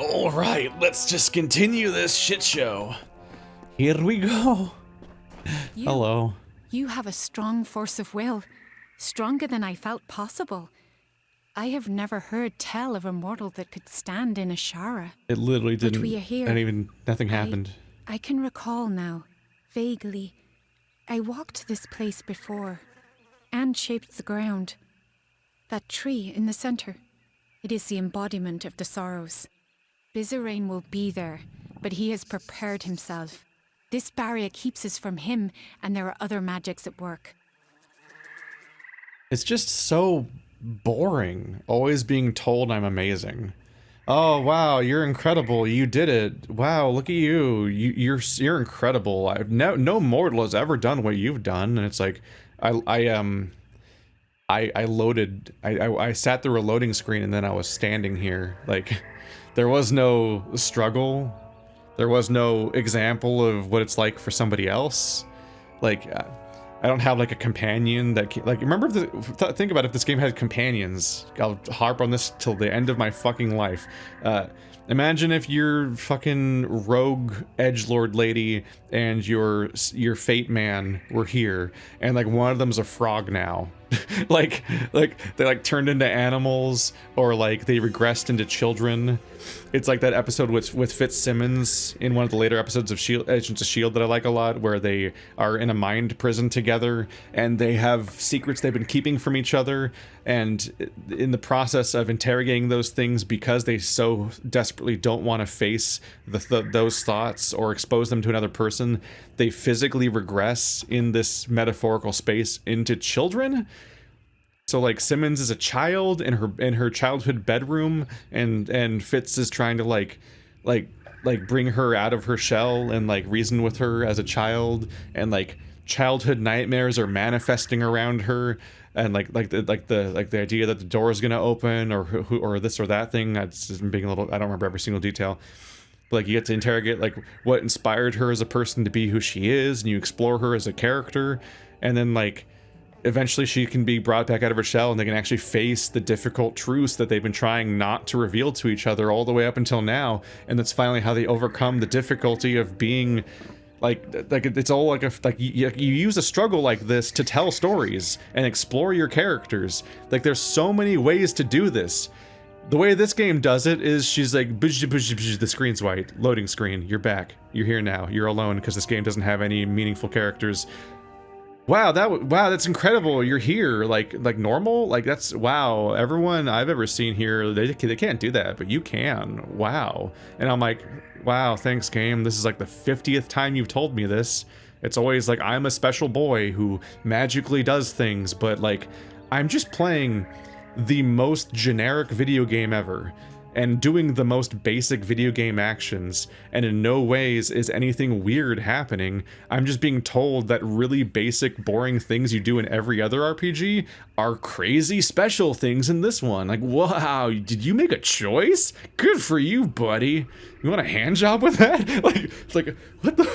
All right, let's just continue this shit show. Here we go. Hello. You have a strong force of will, stronger than I felt possible. I have never heard tell of a mortal that could stand in Esharra. It literally But didn't. we are here. And even nothing happened. I can recall now, vaguely. I walked this place before, and shaped the ground. That tree in the center. It is the embodiment of the sorrows. Bizarrain will be there, but he has prepared himself. This barrier keeps us from him, and there are other magics at work. It's just so boring, always being told I'm amazing. Oh wow, you're incredible! You did it! Wow, look at you! You're incredible! No mortal has ever done what you've done, and it's like, I sat through a loading screen and then I was standing here. Like, there was no struggle, there was no example of what it's like for somebody else. Like, I don't have like a companion that can, like, remember think about if this game had companions. I'll harp on this till the end of my fucking life. Imagine if your fucking rogue edgelord lady and your fate man were here, and like one of them's a frog now. like they like turned into animals, or like they regressed into children. It's like that episode with Fitzsimmons in one of the later episodes of Agents of S.H.I.E.L.D. that I like a lot, where they are in a mind prison together and they have secrets they've been keeping from each other, and in the process of interrogating those things, because they so desperately don't want to face those thoughts or expose them to another person, they physically regress in this metaphorical space into children. So like Simmons is a child in her childhood bedroom, and Fitz is trying to like bring her out of her shell and like reason with her as a child, and like childhood nightmares are manifesting around her, and like the idea that the door is gonna open, or this or that thing. That's just being a little, I don't remember every single detail. But like you get to interrogate like what inspired her as a person to be who she is, and you explore her as a character, and then like eventually she can be brought back out of her shell, and they can actually face the difficult truths that they've been trying not to reveal to each other all the way up until now. And that's finally how they overcome the difficulty of being like it's all like you use a struggle like this to tell stories and explore your characters. Like there's so many ways to do this. The way this game does it is she's like, the screen's white, loading screen, you're back, you're here now, you're alone, because this game doesn't have any meaningful characters. Wow, that's incredible. You're here, like normal, like that's, wow. Everyone I've ever seen here, they can't do that, but you can. Wow. And I'm like, wow, thanks game. This is like the 50th time you've told me this. It's always like I'm a special boy who magically does things, but like I'm just playing the most generic video game ever, and doing the most basic video game actions, and in no ways is anything weird happening. I'm just being told that really basic, boring things you do in every other RPG are crazy special things in this one. Like, wow, did you make a choice? Good for you, buddy. You want a hand job with that? Like, it's like, what the?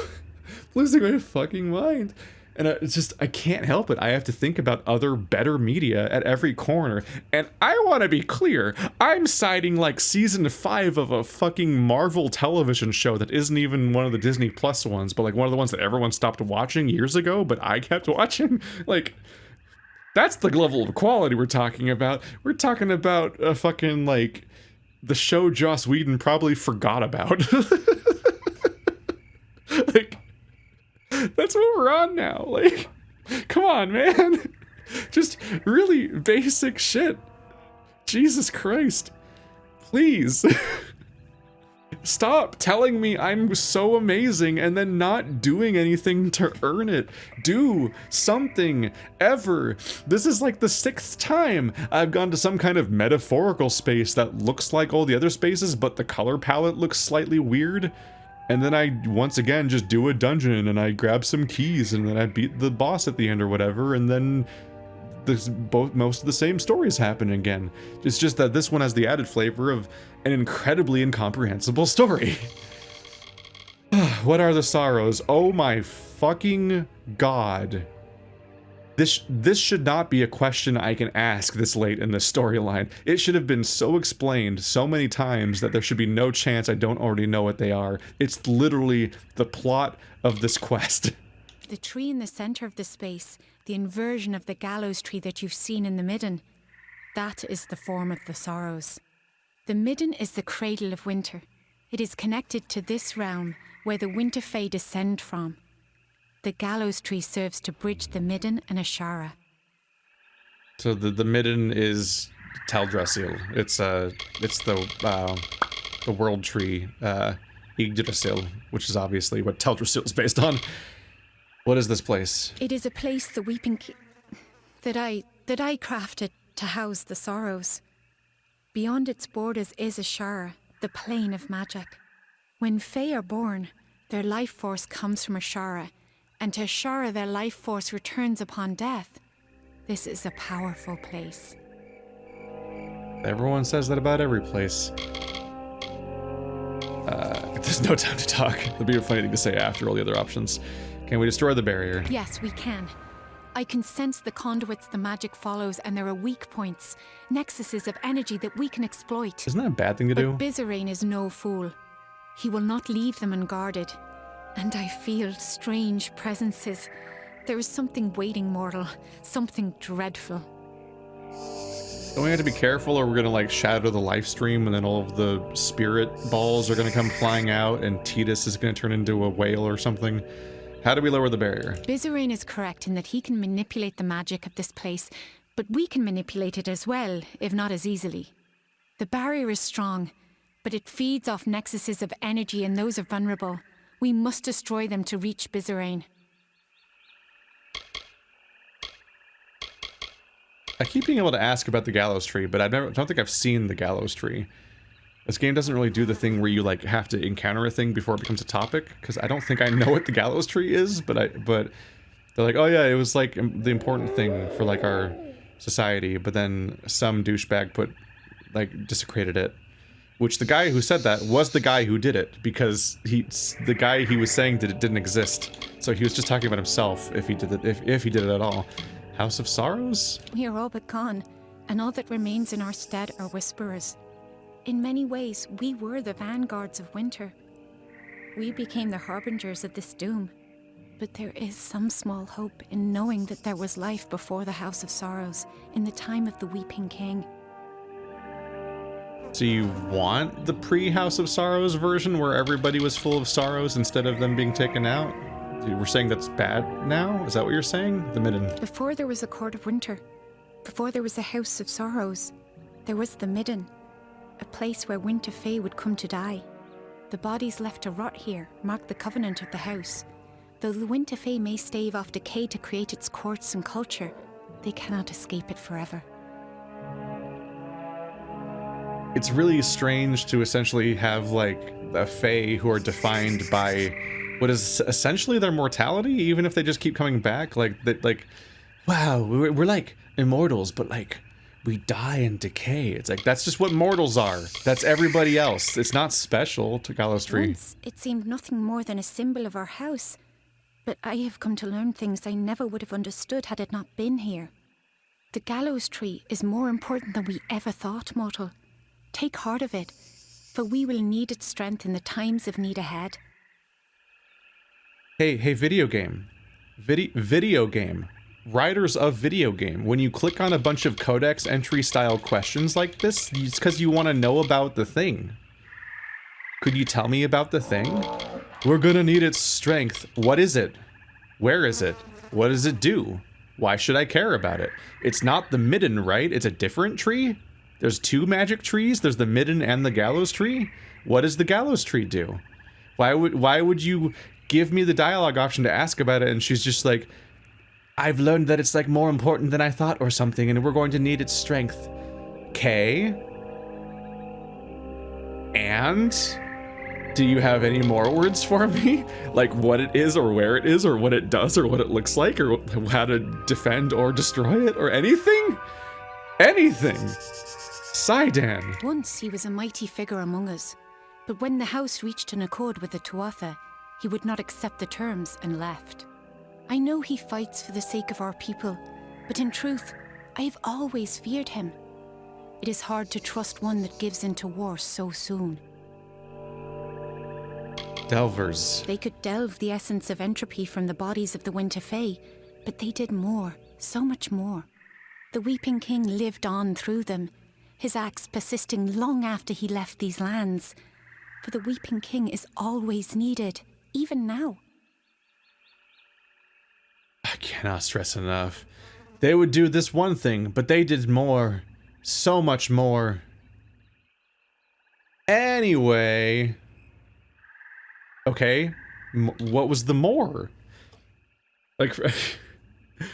Losing my fucking mind. And it's just, I can't help it. I have to think about other better media at every corner. And I want to be clear, I'm citing like season 5 of a fucking Marvel television show that isn't even one of the Disney Plus ones, but like one of the ones that everyone stopped watching years ago, but I kept watching. Like, that's the level of quality we're talking about. We're talking about a fucking like the show Joss Whedon probably forgot about. Like, that's what we're on now. Like, come on, man. Just really basic shit. Jesus Christ. Please. Stop telling me I'm so amazing and then not doing anything to earn it. Do something ever. This is like the 6th time I've gone to some kind of metaphorical space that looks like all the other spaces, but the color palette looks slightly weird. And then I, once again, just do a dungeon, and I grab some keys, and then I beat the boss at the end or whatever, and then most of the same stories happen again. It's just that this one has the added flavor of an incredibly incomprehensible story. What are the sorrows? Oh my fucking god. This should not be a question I can ask this late in the storyline. It should have been so explained so many times that there should be no chance I don't already know what they are. It's literally the plot of this quest. The tree in the center of the space, the inversion of the gallows tree that you've seen in the midden, that is the form of the sorrows. The midden is the cradle of winter. It is connected to this realm where the winter fae descend from. The gallows tree serves to bridge the midden and Esharra. So the midden is Teldrassil. It's the world tree, Yggdrasil, which is obviously what Teldrassil is based on. What is this place? It is a place the weeping that I crafted to house the sorrows. Beyond its borders is Esharra, the plane of magic. When fae are born, their life force comes from Esharra, and to Esharra their life force returns upon death. This is a powerful place. Everyone says that about every place. There's no time to talk. It'll be a funny thing to say after all the other options. Can we destroy the barrier? Yes, we can. I can sense the conduits the magic follows, and there are weak points, nexuses of energy that we can exploit. Isn't that a bad thing to do? But Bizarrain is no fool. He will not leave them unguarded. And I feel strange presences. There is something waiting, mortal. Something dreadful. Don't we have to be careful, or we're gonna like shatter the life stream, and then all of the spirit balls are gonna come flying out, and Titus is gonna turn into a whale or something? How do we lower the barrier? Bizarrain is correct in that he can manipulate the magic of this place, but we can manipulate it as well, if not as easily. The barrier is strong, but it feeds off nexuses of energy, and those are vulnerable. We must destroy them to reach Bizarrain. I keep being able to ask about the gallows tree, but I don't think I've seen the gallows tree. This game doesn't really do the thing where you like have to encounter a thing before it becomes a topic, because I don't think I know what the gallows tree is, but they're like, oh yeah, it was like the important thing for like our society, but then some douchebag desecrated it. Which the guy who said that was the guy who did it, because the guy he was saying that it didn't exist. So he was just talking about himself if he did it, if he did it at all. House of Sorrows? We are all but gone, and all that remains in our stead are whisperers. In many ways, we were the vanguards of winter. We became the harbingers of this doom. But there is some small hope in knowing that there was life before the House of Sorrows, in the time of the Weeping King. So you want the pre-House of Sorrows version where everybody was full of sorrows instead of them being taken out? We're saying that's bad now? Is that what you're saying? The midden. Before there was a Court of Winter, before there was a House of Sorrows, there was the midden, a place where winter fae would come to die. The bodies left to rot here mark the covenant of the house. Though the winter fae may stave off decay to create its courts and culture, they cannot escape it forever. It's really strange to essentially have like a fae who are defined by what is essentially their mortality, even if they just keep coming back. Like that, like, wow, we're like immortals, but like we die and decay. It's like that's just what mortals are. That's everybody else. It's not special to Gallows Tree. Once it seemed nothing more than a symbol of our house, but I have come to learn things I never would have understood had it not been here. The Gallows Tree is more important than we ever thought, mortal. Take heart of it, for we will need its strength in the times of need ahead. Hey, video game. Video game. Writers of video game. When you click on a bunch of codex entry style questions like this, it's because you want to know about the thing. Could you tell me about the thing? We're gonna need its strength. What is it? Where is it? What does it do? Why should I care about it? It's not the midden, right? It's a different tree? There's two magic trees? There's the midden and the gallows tree? What does the gallows tree do? Why would you give me the dialogue option to ask about it, and she's just like, I've learned that it's like more important than I thought or something, and we're going to need its strength. Okay. And do you have any more words for me? Like what it is or where it is or what it does or what it looks like or how to defend or destroy it or anything? Anything. Sidon. Once he was a mighty figure among us, but when the house reached an accord with the Tuatha, he would not accept the terms and left. I know he fights for the sake of our people, but in truth, I have always feared him. It is hard to trust one that gives into war so soon. Delvers. They could delve the essence of entropy from the bodies of the Winter Fae, but they did more, so much more. The Weeping King lived on through them, his axe persisting long after he left these lands. For the Weeping King is always needed, even now. I cannot stress enough. They would do this one thing, but they did more. So much more. Anyway. Okay. What was the more? Like,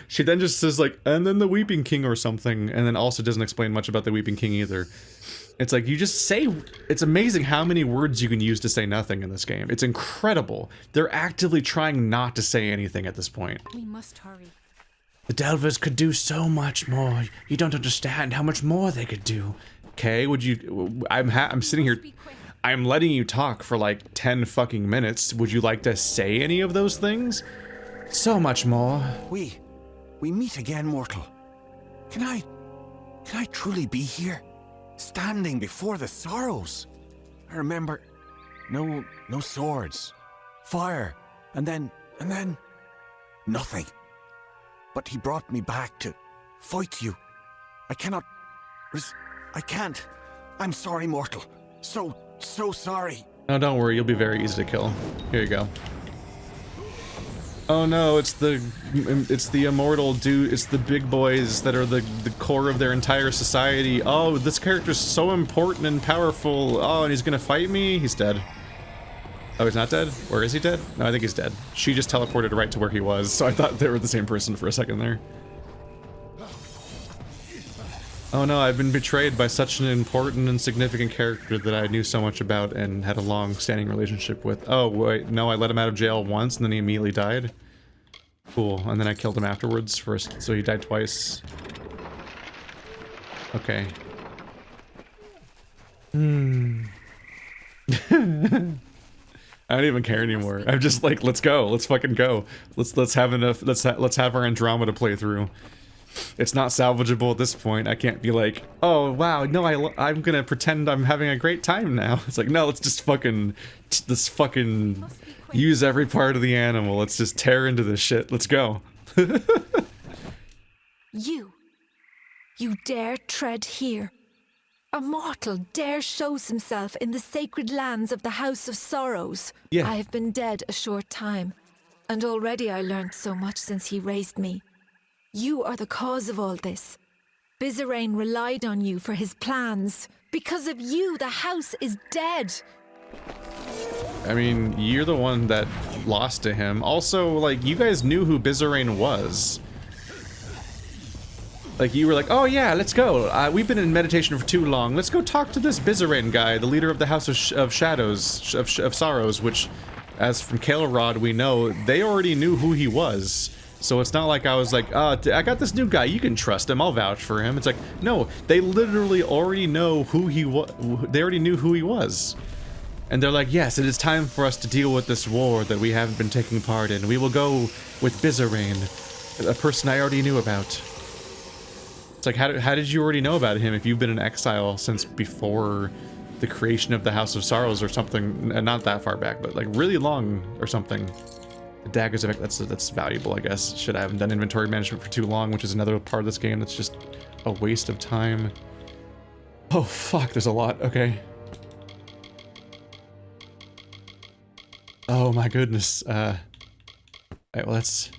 she then just says like, and then the Weeping King or something, and then also doesn't explain much about the Weeping King either. It's like, you just say, it's amazing how many words you can use to say nothing in this game. It's incredible. They're actively trying not to say anything at this point. We must hurry. The Delvers could do so much more. You don't understand how much more they could do. Okay, would you, I'm sitting here, I'm letting you talk for like 10 fucking minutes. Would you like to say any of those things? So much more. We meet again, mortal. Can I truly be here? Standing before the sorrows. I remember no swords, fire, and then nothing. But he brought me back to fight you. I can't. I'm sorry, mortal. So sorry. No, don't worry, you'll be very easy to kill. Here you go. Oh no, it's the immortal dude, it's the big boys that are the core of their entire society. Oh, this character's so important and powerful. Oh, and he's gonna fight me? He's dead. Oh, he's not dead? Or is he dead? No, I think he's dead. She just teleported right to where he was, so I thought they were the same person for a second there. Oh no, I've been betrayed by such an important and significant character that I knew so much about and had a long-standing relationship with. Oh, wait, no, I let him out of jail once and then he immediately died? Cool, and then I killed him afterwards first, so he died twice. Okay. I don't even care anymore. I'm just like, let's go, let's fucking go. Let's have enough, let's have our Andromeda playthrough. It's not salvageable at this point. I can't be like, oh wow, no, I'm gonna pretend I'm having a great time now. It's like, no, let's just fucking use every part of the animal. Let's just tear into this shit. Let's go. You dare tread here. A mortal dare shows himself in the sacred lands of the House of Sorrows. Yeah. I have been dead a short time, and already I learned so much since he raised me. You are the cause of all this. Bizarrain relied on you for his plans. Because of you, the house is dead. I mean, you're the one that lost to him. Also, like, you guys knew who Bizarrain was. Like, you were like, oh yeah, let's go. We've been in meditation for too long. Let's go talk to this Bizarrain guy, the leader of the House of Shadows, of Sorrows, which, as from Kael'rod, we know, they already knew who he was. So it's not like I was like, I got this new guy, you can trust him, I'll vouch for him. It's like, no, they literally already know who he was. They already knew who he was. And they're like, yes, it is time for us to deal with this war that we haven't been taking part in. We will go with Bizarrain, a person I already knew about. It's like, how did you already know about him if you've been in exile since before the creation of the House of Sorrows or something? Not that far back, but like really long or something. The daggers of that's valuable, I guess. Shit, I haven't done inventory management for too long, which is another part of this game that's just a waste of time. Oh fuck, there's a lot. Okay. Oh my goodness. Alright, well those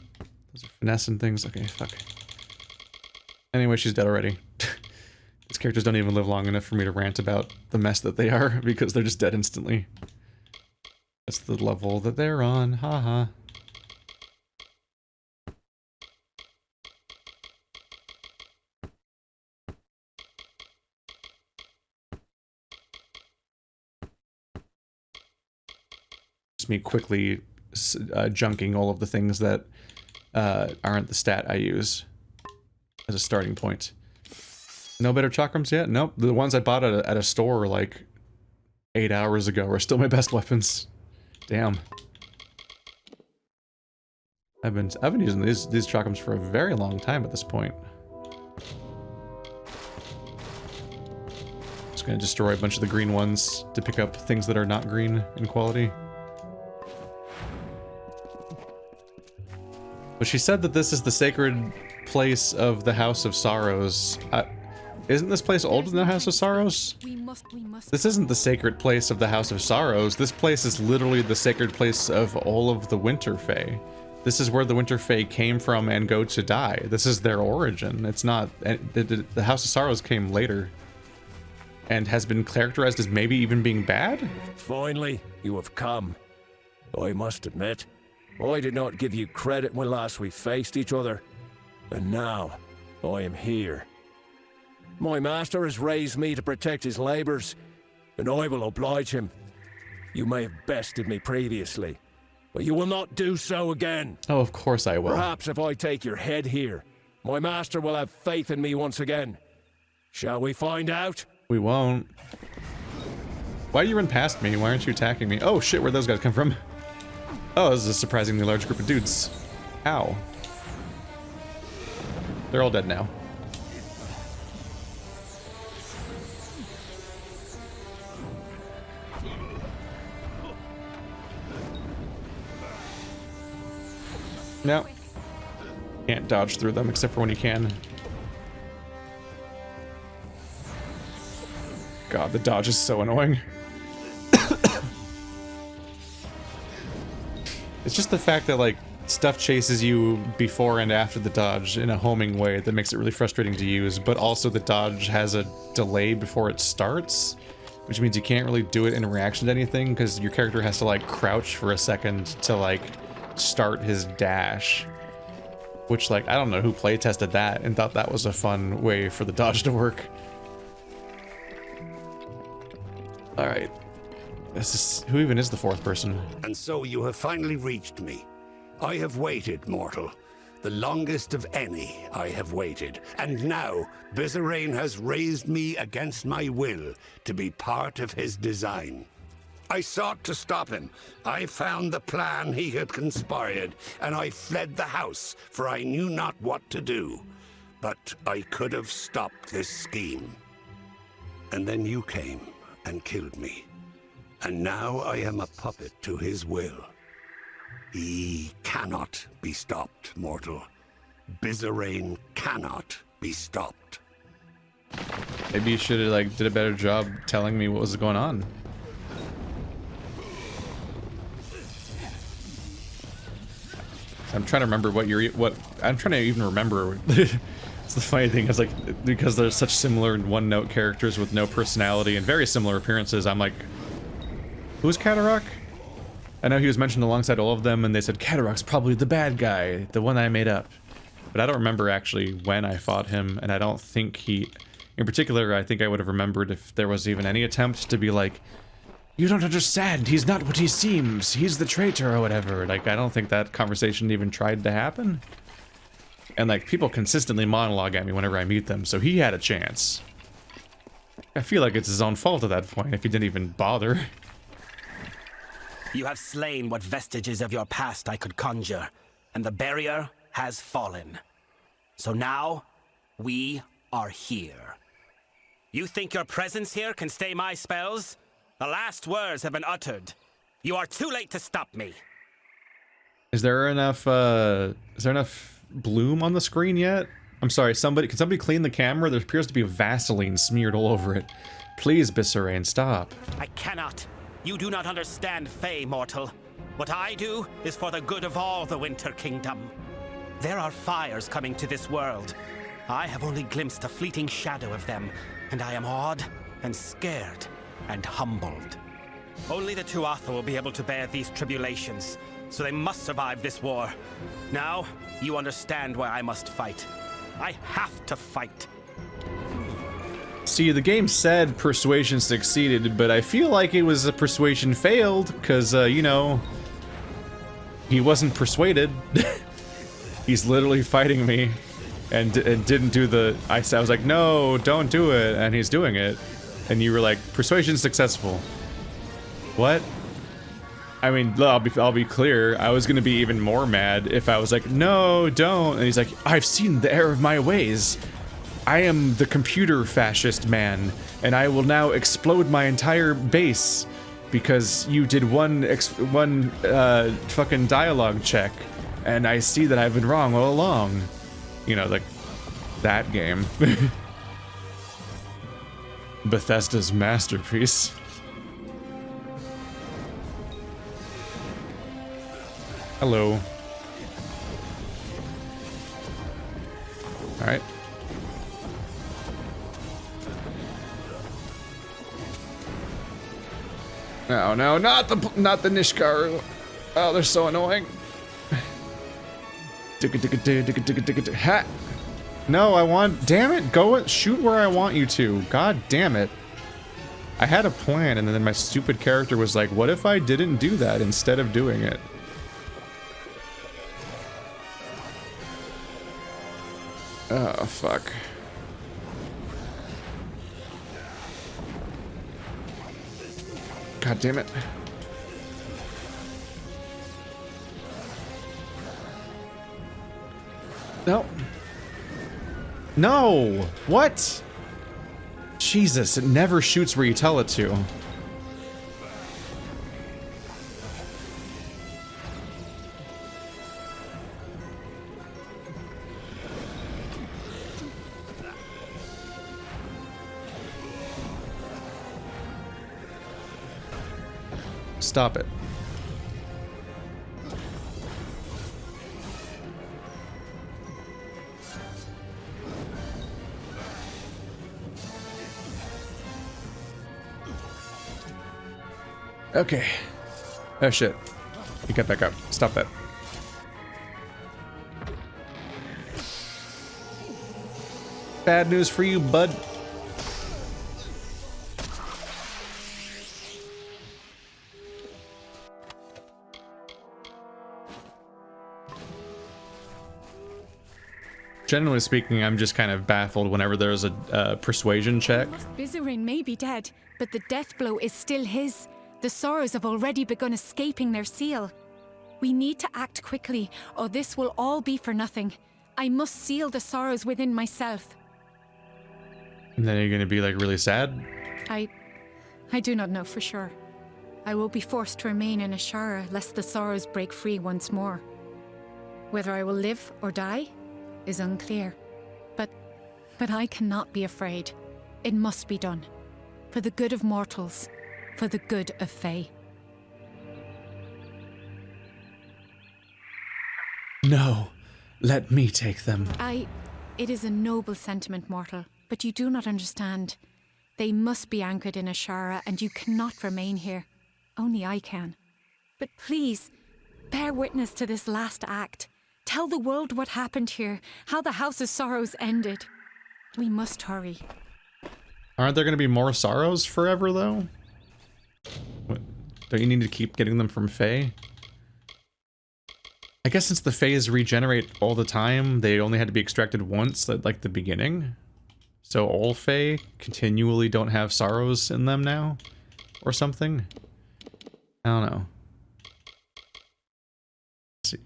are finessing things. Okay, fuck. Anyway, she's dead already. These characters don't even live long enough for me to rant about the mess that they are, because they're just dead instantly. That's the level that they're on, haha. Just me quickly junking all of the things that aren't the stat I use as a starting point. No better chakrams yet? Nope. The ones I bought at a store like 8 hours ago are still my best weapons. Damn. I've been using these chakras for a very long time at this point. Just gonna destroy a bunch of the green ones to pick up things that are not green in quality. But she said that this is the sacred place of the House of Sorrows. Isn't this place older than the House of Sorrows? This isn't the sacred place of the House of Sorrows. This place is literally the sacred place of all of the Winter Fae. This is where the Winter Fae came from and go to die. This is their origin. It's not... The House of Sorrows came later. And has been characterized as maybe even being bad? Finally, you have come. I must admit, I did not give you credit when last we faced each other. And now, I am here. My master has raised me to protect his labors, and I will oblige him. You may have bested me previously, but you will not do so again. Oh, of course I will. Perhaps if I take your head here, my master will have faith in me once again. Shall we find out? We won't. Why do you run past me? Why aren't you attacking me? Oh shit, where'd those guys come from? Oh, this is a surprisingly large group of dudes. Ow. They're all dead now. No. Can't dodge through them except for when you can. God, the dodge is so annoying. It's just the fact that, like, stuff chases you before and after the dodge in a homing way that makes it really frustrating to use, but also the dodge has a delay before it starts, which means you can't really do it in reaction to anything because your character has to, like, crouch for a second to, like, start his dash. Which, like, I don't know who playtested that and thought that was a fun way for the dodge to work. Alright. Who even is the fourth person? And so you have finally reached me. I have waited, mortal. The longest of any I have waited. And now, Bizarrain has raised me against my will to be part of his design. I sought to stop him. I found the plan he had conspired, and I fled the house, for I knew not what to do. But I could have stopped this scheme. And then you came and killed me. And now I am a puppet to his will. He cannot be stopped, mortal. Bizarrain cannot be stopped. Maybe you should have, like, did a better job telling me what was going on. I'm trying to remember I'm trying to even remember. It's the funny thing is, like, because they're such similar one-note characters with no personality and very similar appearances, I'm like, who's Katarok? I know he was mentioned alongside all of them, and they said Katarok's probably the bad guy, the one I made up. But I don't remember actually when I fought him, and I don't think he... In particular, I think I would have remembered if there was even any attempt to be like, you don't understand, he's not what he seems, he's the traitor or whatever. Like, I don't think that conversation even tried to happen. And, like, people consistently monologue at me whenever I meet them, so he had a chance. I feel like it's his own fault at that point if he didn't even bother. You have slain what vestiges of your past I could conjure, and the barrier has fallen. So now, we are here. You think your presence here can stay my spells? The last words have been uttered. You are too late to stop me. Is there enough bloom on the screen yet? I'm sorry, can somebody clean the camera? There appears to be Vaseline smeared all over it. Please, Bizarrain, stop. I cannot. You do not understand, Fae mortal. What I do is for the good of all the Winter Kingdom. There are fires coming to this world. I have only glimpsed a fleeting shadow of them, and I am awed and scared and humbled. Only the Tuatha will be able to bear these tribulations, so they must survive this war. Now, you understand why I must fight. I have to fight. See, the game said Persuasion succeeded, but I feel like it was a Persuasion failed, because, you know, he wasn't persuaded. He's literally fighting me, and didn't do the... I was like, no, don't do it, and he's doing it. And you were like, Persuasion successful. What? I mean, I'll be clear. I was gonna be even more mad if I was like, no, don't. And he's like, I've seen the error of my ways. I am the computer fascist man, and I will now explode my entire base because you did one fucking dialogue check, and I see that I've been wrong all along. You know, like that game. Bethesda's masterpiece. Hello. All right. No, no, not the Niskaru. Oh, they're so annoying. Ha! No, I want. Damn it! Go shoot where I want you to. God damn it! I had a plan, and then my stupid character was like, "What if I didn't do that instead of doing it?" Oh fuck. God damn it. No. No! What? Jesus, it never shoots where you tell it to. Stop it. Okay. Oh shit. You get back up. Stop that. Bad news for you, bud. Generally speaking, I'm just kind of baffled whenever there's a persuasion check. Bizarrain may be dead, but the death blow is still his. The sorrows have already begun escaping their seal. We need to act quickly, or this will all be for nothing. I must seal the sorrows within myself. And then you're gonna be like really sad? I do not know for sure. I will be forced to remain in Esharra lest the sorrows break free once more. Whether I will live or die is unclear. But I cannot be afraid. It must be done. For the good of mortals. For the good of Fae. No. Let me take them. It is a noble sentiment, mortal, but you do not understand. They must be anchored in Esharra, and you cannot remain here. Only I can. But please, bear witness to this last act. Tell the world what happened here, how the House of Sorrows ended. We must hurry. Aren't there going to be more sorrows forever, though? What? Don't you need to keep getting them from Fae? I guess since the Faes regenerate all the time, they only had to be extracted once at, like, the beginning. So all Fae continually don't have sorrows in them now? Or something? I don't know. Let's see.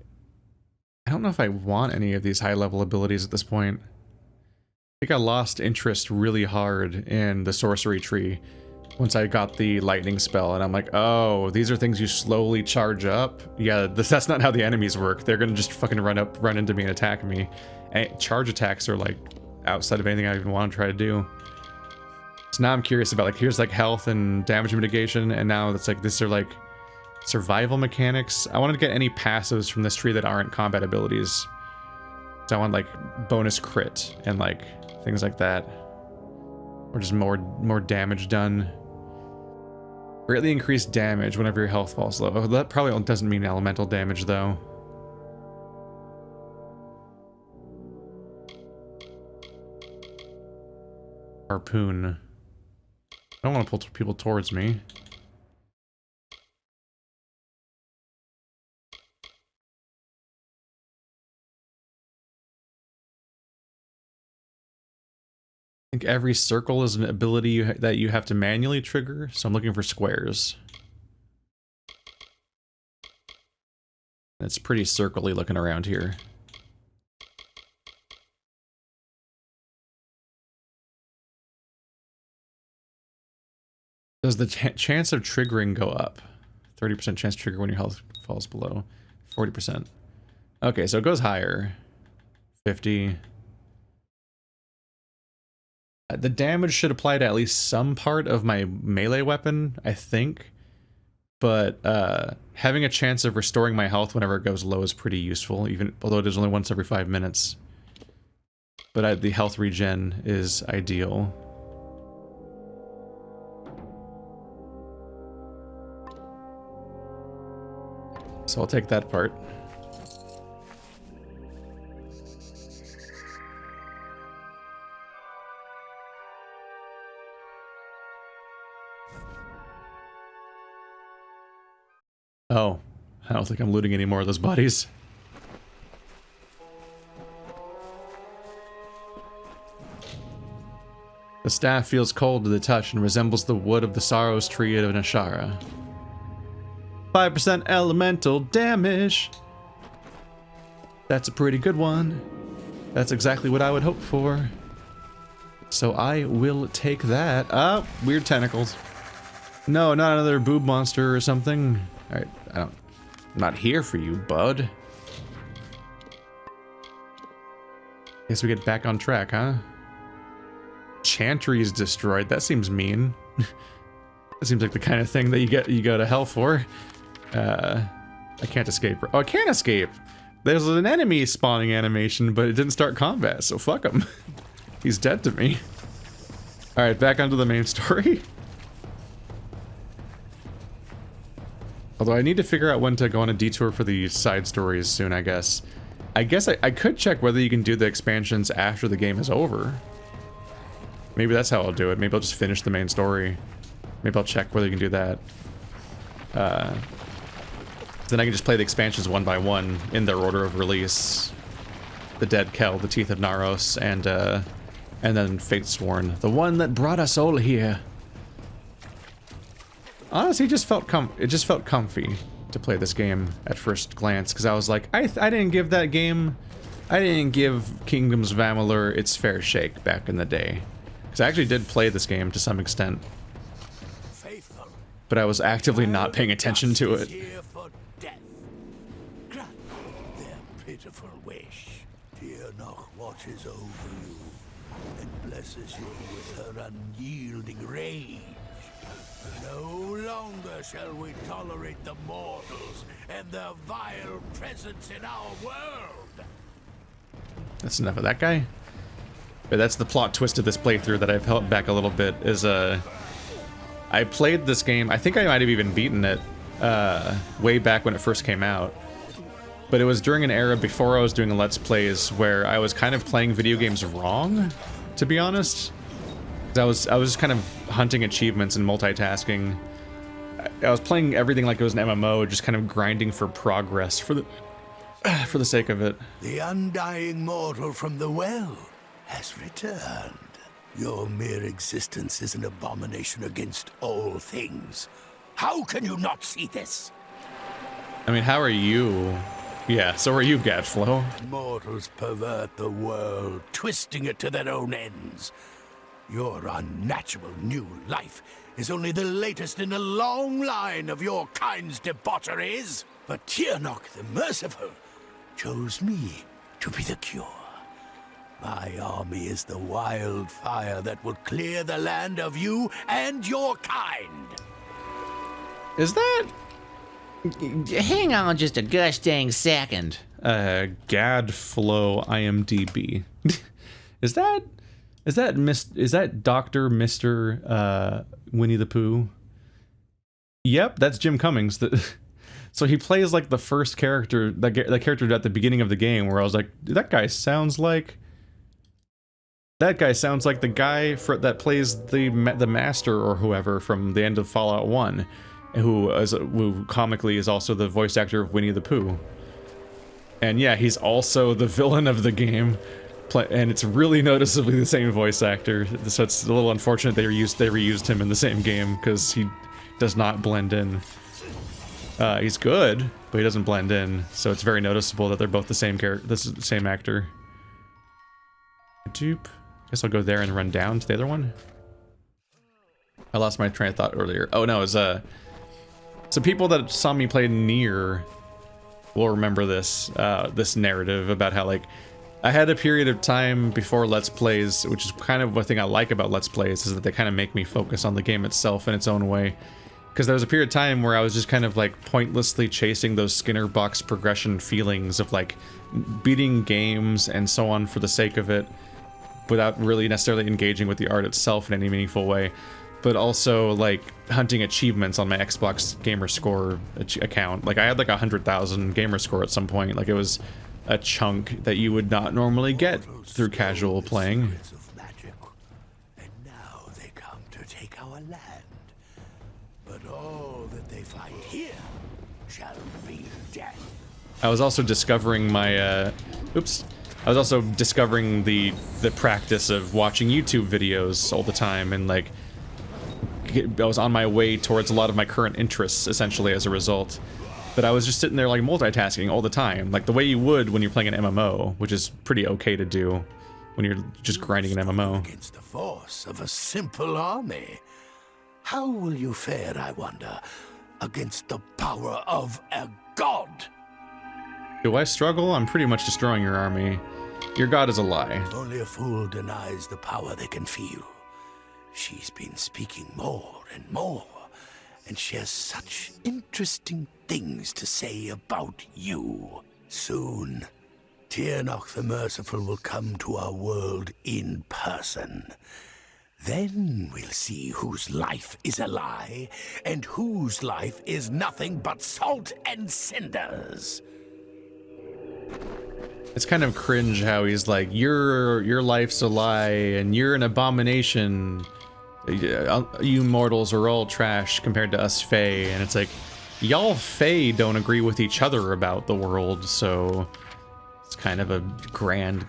I don't know if I want any of these high-level abilities at this point. I think I lost interest really hard in the sorcery tree once I got the lightning spell, and I'm like, oh, these are things you slowly charge up? Yeah, that's not how the enemies work. They're gonna just fucking run into me and attack me. And charge attacks are like outside of anything I even want to try to do. So now I'm curious about, like, here's like health and damage mitigation, and now it's like, these are like survival mechanics. I wanted to get any passives from this tree that aren't combat abilities. So I want like bonus crit and like things like that. Or just more damage done. Greatly increased damage whenever your health falls low. Oh, that probably doesn't mean elemental damage, though. Harpoon. I don't want to pull people towards me. I think every circle is an ability that you have to manually trigger, so I'm looking for squares. It's pretty circly looking around here. Does the chance of triggering go up? 30% chance to trigger when your health falls below 40%. Okay, so it goes higher. 50. The damage should apply to at least some part of my melee weapon, I think. But having a chance of restoring my health whenever it goes low is pretty useful, even although it is only once every 5 minutes. But the health regen is ideal. So I'll take that part. Oh, I don't think I'm looting any more of those bodies. The staff feels cold to the touch and resembles the wood of the sorrows tree of an Esharra. 5% elemental damage. That's a pretty good one. That's exactly what I would hope for. So I will take that. Ah, weird tentacles. No, not another boob monster or something. Alright, I'm not here for you, bud. Guess we get back on track, huh? Chantry is destroyed. That seems mean. That seems like the kind of thing that you go to hell for. I can't escape. Oh, I can't escape. There's an enemy spawning animation, but it didn't start combat, so fuck him. He's dead to me. Alright, back onto the main story. Although I need to figure out when to go on a detour for the side stories soon, I guess. I could check whether you can do the expansions after the game is over. Maybe that's how I'll do it. Maybe I'll just finish the main story. Maybe I'll check whether you can do that. Then I can just play the expansions one by one in their order of release. The Dead Kell, the Teeth of Naros, and then Fatesworn, the one that brought us all here. Honestly, it just felt comfy to play this game at first glance, because I was like, I didn't give Kingdoms of Amalur its fair shake back in the day. Because I actually did play this game to some extent, but I was actively not paying attention to it. Pitiful wish. Tirnoch watches over you and blesses you with her unyielding rage. No longer shall we tolerate the mortals and their vile presence in our world. That's enough of that guy. But that's the plot twist of this playthrough that I've held back a little bit, is I played this game, I think I might have even beaten it way back when it first came out. But it was during an era before I was doing Let's Plays where I was kind of playing video games wrong, to be honest. I was just kind of hunting achievements and multitasking. I was playing everything like it was an MMO, just kind of grinding for progress for the sake of it. The undying mortal from the well has returned. Your mere existence is an abomination against all things. How can you not see this? I mean, how are you? Yeah, so are you, Gadflow. Mortals pervert the world, twisting it to their own ends. Your unnatural new life is only the latest in a long line of your kind's debaucheries. But Tirnoch the Merciful chose me to be the cure. My army is the wildfire that will clear the land of you and your kind. Is that... Hang on just a gosh dang second. Gadflow IMDb. Is that Dr. Mr. Winnie the Pooh? Yep, that's Jim Cummings. So he plays like the first character, the character at the beginning of the game, where I was like, that guy sounds like the guy that plays the master or whoever from the end of Fallout 1. Who comically is also the voice actor of Winnie the Pooh. And yeah, he's also the villain of the game. And it's really noticeably the same voice actor. So it's a little unfortunate they reused him in the same game, because he does not blend in. He's good, but he doesn't blend in, so it's very noticeable that they're both the same character, the same actor. Dupe. Guess I'll go there and run down to the other one. I lost my train of thought earlier. Oh no, it was so people that saw me play Nier will remember this this narrative about how, like, I had a period of time before Let's Plays, which is kind of one thing I like about Let's Plays, is that they kind of make me focus on the game itself in its own way. Because there was a period of time where I was just kind of like pointlessly chasing those Skinner box progression feelings of like beating games and so on for the sake of it, without really necessarily engaging with the art itself in any meaningful way, but also like hunting achievements on my Xbox gamer score account. Like I had like 100,000 gamer score at some point. Like it was a chunk that you would not normally get through casual playing. And now they come to take our land. But all that they find here shall be death. I was also discovering my I was also discovering the practice of watching YouTube videos all the time, and like I was on my way towards a lot of my current interests essentially as a result. But I was just sitting there like multitasking all the time, like the way you would when you're playing an MMO, which is pretty okay to do when you're just grinding an MMO. Against the force of a simple army. How will you fare, I wonder, against the power of a god? Do I struggle? I'm pretty much destroying your army. Your god is a lie. Only a fool denies the power they can feel. She's been speaking more and more, and she has such interesting things to say about you. Soon, Tirnoch the Merciful will come to our world in person. Then we'll see whose life is a lie, and whose life is nothing but salt and cinders. It's kind of cringe how he's like, your life's a lie, and you're an abomination. You mortals are all trash compared to us Fae, and it's like, y'all Fae don't agree with each other about the world, so it's kind of a grand,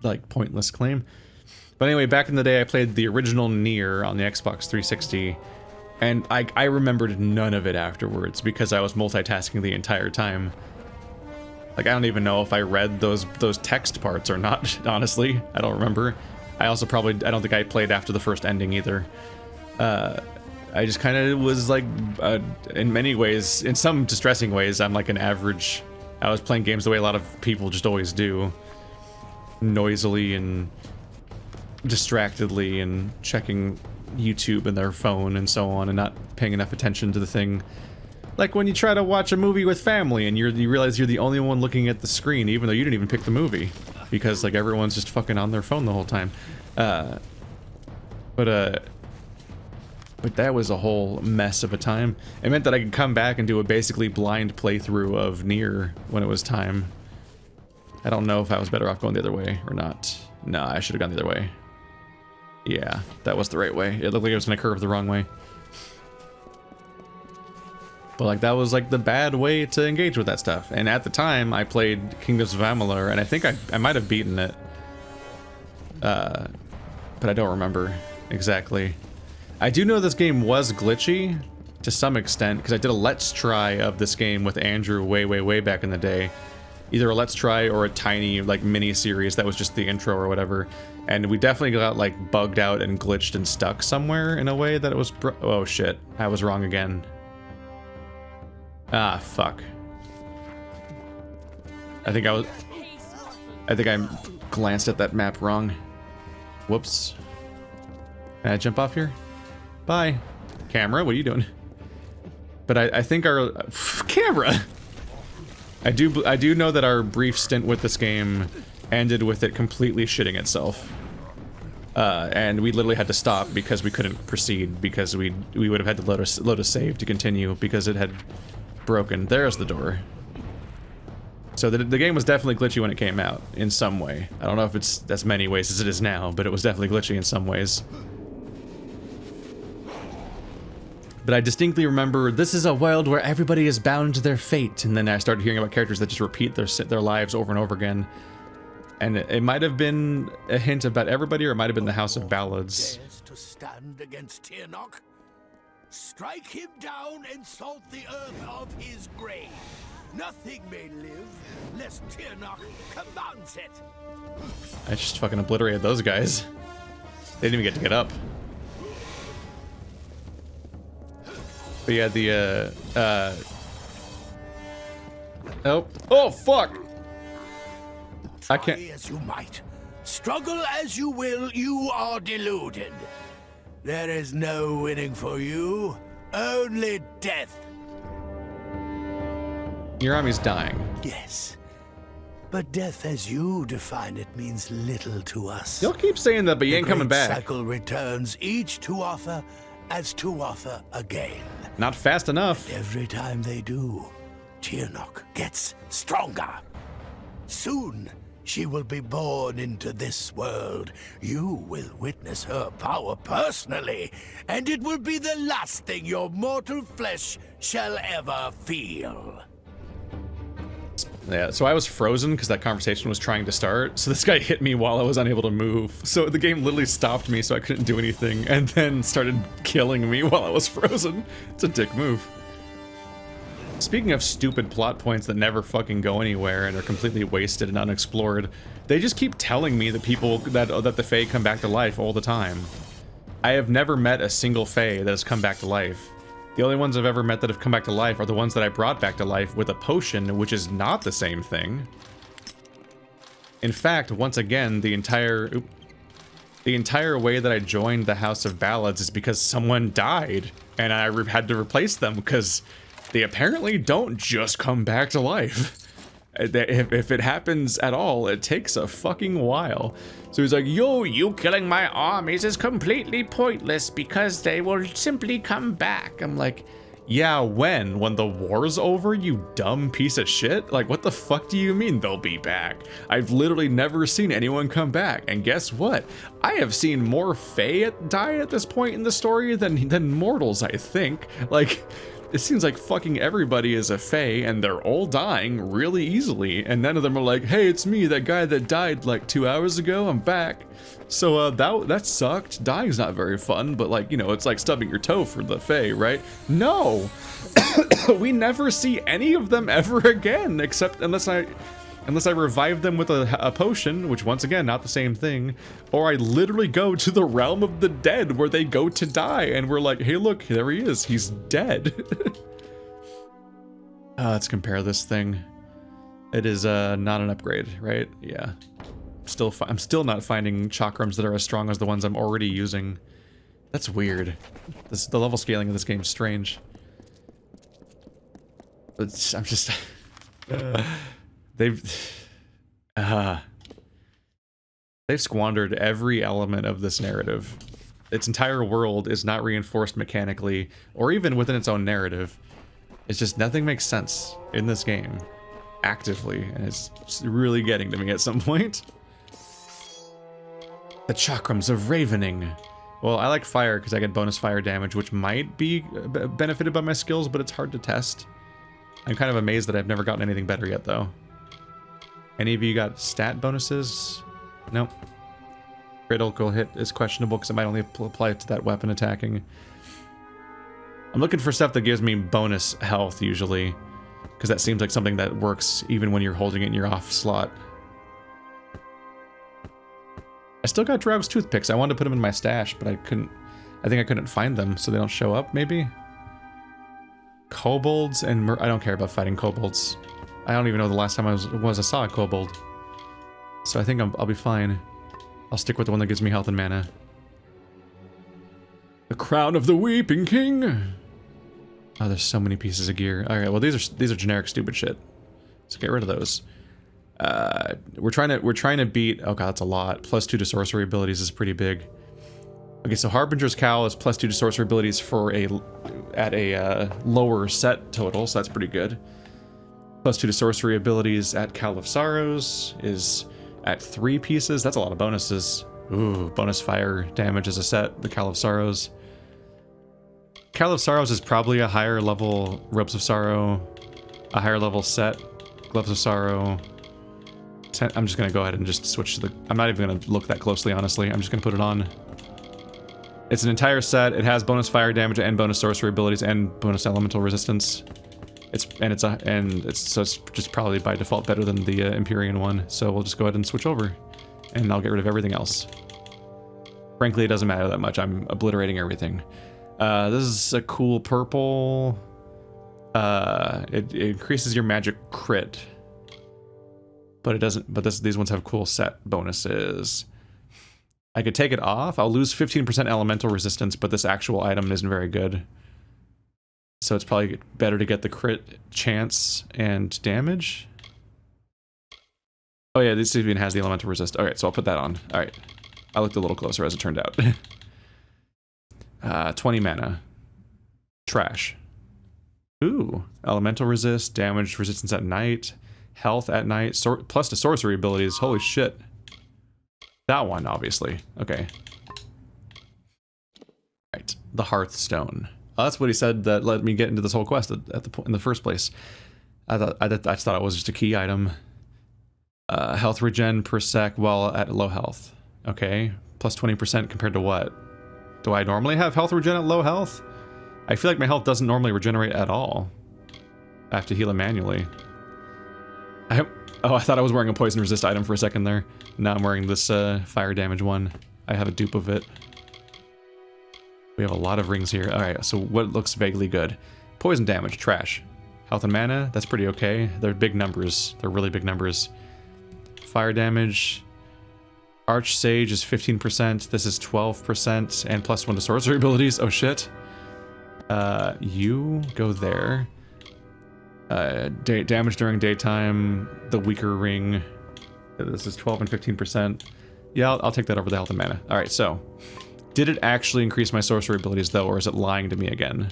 like, pointless claim. But anyway, back in the day, I played the original Nier on the Xbox 360, and I remembered none of it afterwards because I was multitasking the entire time. Like, I don't even know if I read those text parts or not, honestly. I don't remember. I also I don't think I played after the first ending either. I just kind of was like, in many ways, in some distressing ways, I'm like an average. I was playing games the way a lot of people just always do. Noisily and distractedly and checking YouTube and their phone and so on and not paying enough attention to the thing. Like when you try to watch a movie with family and you realize you're the only one looking at the screen even though you didn't even pick the movie. Because like everyone's just fucking on their phone the whole time. But that was a whole mess of a time. It meant that I could come back and do a basically blind playthrough of Nier when it was time. I don't know if I was better off going the other way or not. No, I should have gone the other way. Yeah, that was the right way. It looked like it was gonna curve the wrong way. But like that was like the bad way to engage with that stuff. And at the time I played Kingdoms of Amalur and I think I might have beaten it. But I don't remember exactly. I do know this game was glitchy to some extent because I did a Let's Try of this game with Andrew way back in the day. Either a Let's Try or a tiny like mini series that was just the intro or whatever. And we definitely got like bugged out and glitched and stuck somewhere in a way that it was oh shit, I was wrong again. Ah, fuck. I think I glanced at that map wrong. Whoops. Can I jump off here? Bye. Camera, what are you doing? But I think our... camera! I do know that our brief stint with this game ended with it completely shitting itself. And we literally had to stop because we couldn't proceed because we would have had to load a save to continue because it had broken. There's the door. So the game was definitely glitchy when it came out in some way. I don't know if it's as many ways as it is now, but it was definitely glitchy in some ways. But I distinctly remember this is a world where everybody is bound to their fate, and then I started hearing about characters that just repeat their lives over and over again. And it might have been a hint about everybody, or it might have been the House of Ballads. To stand against Tirnoch, strike him down and salt the earth of his grave. Nothing may live, lest Tirnoch commands it. I just fucking obliterated those guys. They didn't even get up. But yeah, the oh fuck! I can't. Try as you might, struggle as you will, you are deluded. There is no winning for you, only death. Your army's dying. Yes, but death as you define it means little to us. You'll keep saying that, but you ain't coming The great back. cycle returns each Tuatha as Tuatha again. Not fast enough. Every time they do, Tirnoch gets stronger. Soon, she will be born into this world. You will witness her power personally, and it will be the last thing your mortal flesh shall ever feel. Yeah, so I was frozen because that conversation was trying to start. So this guy hit me while I was unable to move. So the game literally stopped me so I couldn't do anything and then started killing me while I was frozen. It's a dick move. Speaking of stupid plot points that never fucking go anywhere and are completely wasted and unexplored, they just keep telling me that people that the Fae come back to life all the time. I have never met a single Fae that has come back to life. The only ones I've ever met that have come back to life are the ones that I brought back to life with a potion, which is not the same thing. In fact, once again, the entire way that I joined the House of Ballads is because someone died, and I had to replace them because they apparently don't just come back to life. If it happens at all, it takes a fucking while. So he's like, yo, you killing my armies is completely pointless because they will simply come back. I'm like, yeah, when? When the war's over, you dumb piece of shit? Like, what the fuck do you mean they'll be back? I've literally never seen anyone come back. And guess what? I have seen more Fae die at this point in the story than mortals, I think. Like, it seems like fucking everybody is a Fae, and they're all dying really easily, and none of them are like, hey, it's me, that guy that died like 2 hours ago, I'm back. So that sucked. Dying's not very fun, but like, you know, it's like stubbing your toe for the Fae, right? No! We never see any of them ever again, except unless I revive them with a potion, which once again, not the same thing, or I literally go to the realm of the dead where they go to die, and we're like, hey look, there he is, he's dead. Let's compare this thing. It is not an upgrade, right? Yeah. I'm still not finding chakrams that are as strong as the ones I'm already using. That's weird. The level scaling of this game is strange. I'm just... They've squandered every element of this narrative. Its entire world is not reinforced mechanically, or even within its own narrative. It's just nothing makes sense in this game, actively, and it's really getting to me at some point. The chakrams of ravening. Well, I like fire because I get bonus fire damage, which might be benefited by my skills, but it's hard to test. I'm kind of amazed that I've never gotten anything better yet, though. Any of you got stat bonuses? Nope. Critical hit is questionable because I might only apply it to that weapon attacking. I'm looking for stuff that gives me bonus health, usually, because that seems like something that works even when you're holding it in your off slot. I still got Draug's toothpicks. I wanted to put them in my stash, but I think I couldn't find them, so they don't show up, maybe? Kobolds and I don't care about fighting kobolds. I don't even know the last time I saw a kobold. So I think I'll be fine. I'll stick with the one that gives me health and mana. The Crown of the Weeping King! Oh, there's so many pieces of gear. Alright, well these are generic stupid shit. So get rid of those. We're trying to beat, oh god, that's a lot. +2 to sorcery abilities is pretty big. Okay, so Harbinger's Cowl is +2 to sorcery abilities at a lower set total, so that's pretty good. +2 to sorcery abilities at Cowl of Sorrows is at 3 pieces. That's a lot of bonuses. Ooh, bonus fire damage as a set, the Cowl of Sorrows. Cowl of Sorrows is probably a higher level Ropes of Sorrow, a higher level set, Gloves of Sorrow. I'm just gonna go ahead and just switch to the... I'm not even gonna look that closely, honestly. I'm just gonna put it on. It's an entire set. It has bonus fire damage and bonus sorcery abilities and bonus elemental resistance. It's just probably by default better than the Empyrean one. So we'll just go ahead and switch over, and I'll get rid of everything else. Frankly, it doesn't matter that much. I'm obliterating everything. This is a cool purple. It increases your magic crit, but it doesn't. But these ones have cool set bonuses. I could take it off. I'll lose 15% elemental resistance, but this actual item isn't very good. So it's probably better to get the crit chance and damage. Oh yeah, this even has the elemental resist. Alright, so I'll put that on. Alright. I looked a little closer as it turned out. 20 mana. Trash. Ooh. Elemental resist, damage resistance at night, health at night, plus the sorcery abilities. Holy shit. That one, obviously. Okay. Right. The Hearthstone. Oh, that's what he said that let me get into this whole quest in the first place. I just thought it was just a key item. Health regen per sec while at low health. Okay. Plus 20% compared to what? Do I normally have health regen at low health? I feel like my health doesn't normally regenerate at all. I have to heal it manually. I thought I was wearing a poison resist item for a second there. Now I'm wearing this fire damage one. I have a dupe of it. We have a lot of rings here. Alright, so what looks vaguely good? Poison damage, trash. Health and mana, that's pretty okay. They're big numbers. They're really big numbers. Fire damage. Arch Sage is 15%. This is 12%. And plus 1 to sorcery abilities. Oh shit. You go there. Damage during daytime. The weaker ring. This is 12 and 15%. Yeah, I'll take that over the health and mana. Alright, so. Did it actually increase my sorcery abilities though, or is it lying to me again?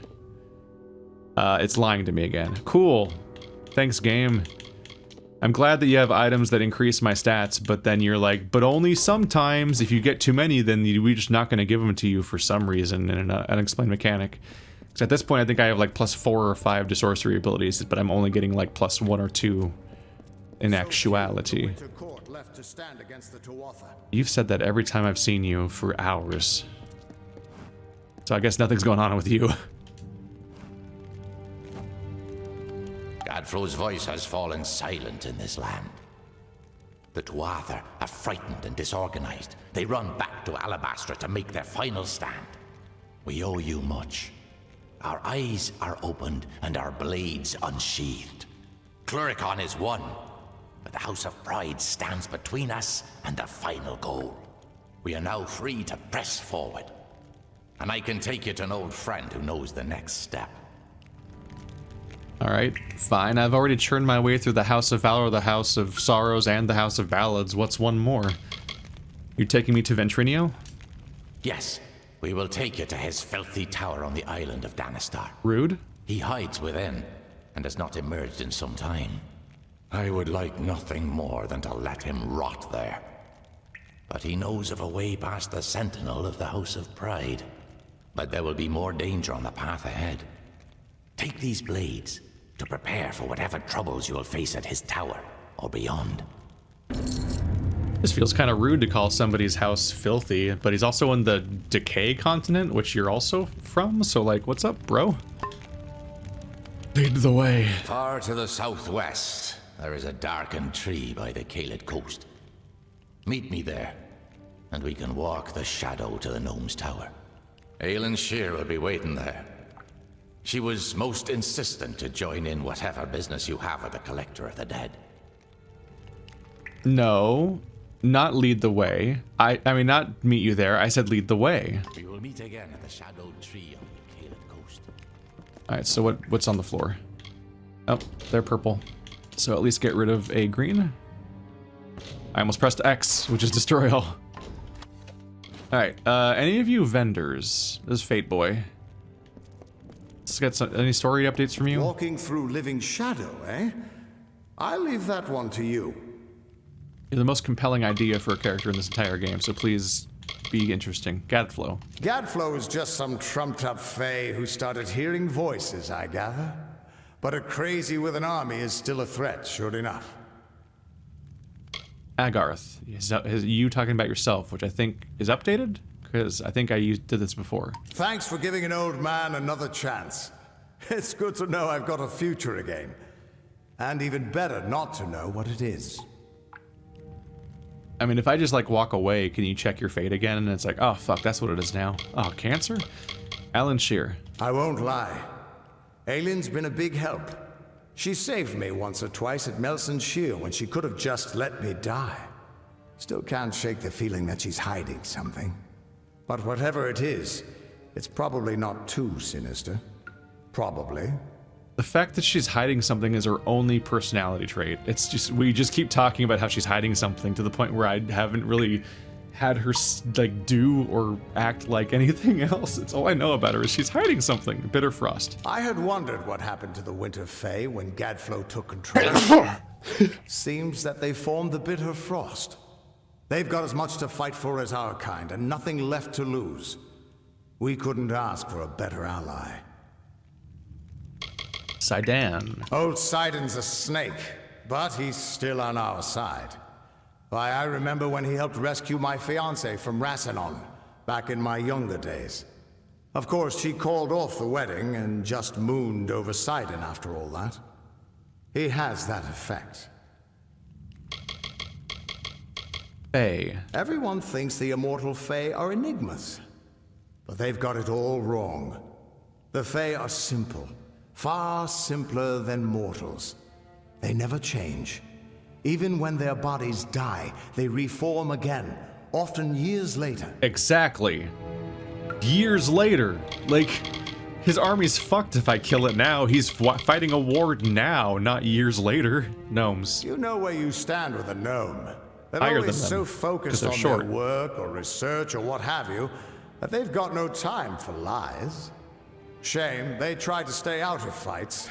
It's lying to me again. Cool. Thanks, game. I'm glad that you have items that increase my stats, but then you're like, but only sometimes. If you get too many, then we're just not going to give them to you for some reason in an unexplained mechanic. Because at this point, I think I have like plus 4 or 5 to sorcery abilities, but I'm only getting like plus 1 or 2 in actuality. You've said that every time I've seen you for hours. So I guess nothing's going on with you. Gadflow's voice has fallen silent in this land. The Tuatha are frightened and disorganized. They run back to Alabastra to make their final stand. We owe you much. Our eyes are opened and our blades unsheathed. Cluricon is won, but the House of Pride stands between us and the final goal. We are now free to press forward. And I can take you to an old friend who knows the next step. Alright, fine. I've already churned my way through the House of Valor, the House of Sorrows, and the House of Ballads. What's one more? You're taking me to Ventrinio? Yes, we will take you to his filthy tower on the island of Danistar. Rude? He hides within, and has not emerged in some time. I would like nothing more than to let him rot there. But he knows of a way past the sentinel of the House of Pride. But there will be more danger on the path ahead. Take these blades to prepare for whatever troubles you will face at his tower or beyond. This feels kind of rude to call somebody's house filthy, but he's also in the Decay continent, which you're also from, so like, what's up, bro? Lead the way. Far to the southwest, there is a darkened tree by the Caelid coast. Meet me there, and we can walk the shadow to the gnome's tower. Aelin Shear will be waiting there. She was most insistent to join in whatever business you have with the Collector of the Dead. No, not lead the way. I mean, not meet you there. I said lead the way. We will meet again at the shadowed tree on the Caelid coast. Alright, so what's on the floor? Oh, they're purple. So at least get rid of a green. I almost pressed X, which is destroy all. Alright, any of you vendors? This is Fate Boy. Let's get any story updates from you. Walking through living shadow, eh? I'll leave that one to you. You're the most compelling idea for a character in this entire game, so please be interesting. Gadflow. Gadflow is just some trumped-up fae who started hearing voices, I gather. But a crazy with an army is still a threat, sure enough. Agarth. Is you talking about yourself, which I think is updated? Because I think I did this before. Thanks for giving an old man another chance. It's good to know I've got a future again. And even better not to know what it is. I mean, if I just like walk away, can you check your fate again? And it's like, oh fuck, that's what it is now. Oh, cancer? Alan Shear. I won't lie. Aileen's been a big help. She saved me once or twice at Melson Shear when she could have just let me die. Still can't shake the feeling that she's hiding something. But whatever it is, it's probably not too sinister. Probably. The fact that she's hiding something is her only personality trait. It's just, we just keep talking about how she's hiding something to the point where I haven't really had her like do or act like anything else. It's all I know about her is she's hiding something. Bitter Frost. I had wondered what happened to the Winter Fae when Gadflow took control. Seems that they formed the Bitter Frost. They've got as much to fight for as our kind, and nothing left to lose. We couldn't ask for a better ally. Sidon. Old Sidon's a snake, but he's still on our side. Why, I remember when he helped rescue my fiancée from Rassanon, back in my younger days. Of course, she called off the wedding and just mooned over Sidon after all that. He has that effect. Fae. Everyone thinks the immortal Fae are enigmas, but they've got it all wrong. The Fae are simple, far simpler than mortals. They never change. Even when their bodies die, they reform again, often years later. Exactly. Years later. Like, his army's fucked if I kill it now. He's fighting a war now, not years later. Gnomes. You know where you stand with a gnome. They're Higher always than them, so focused on short. their work or research or what have you, that they've got no time for lies. Shame, they try to stay out of fights.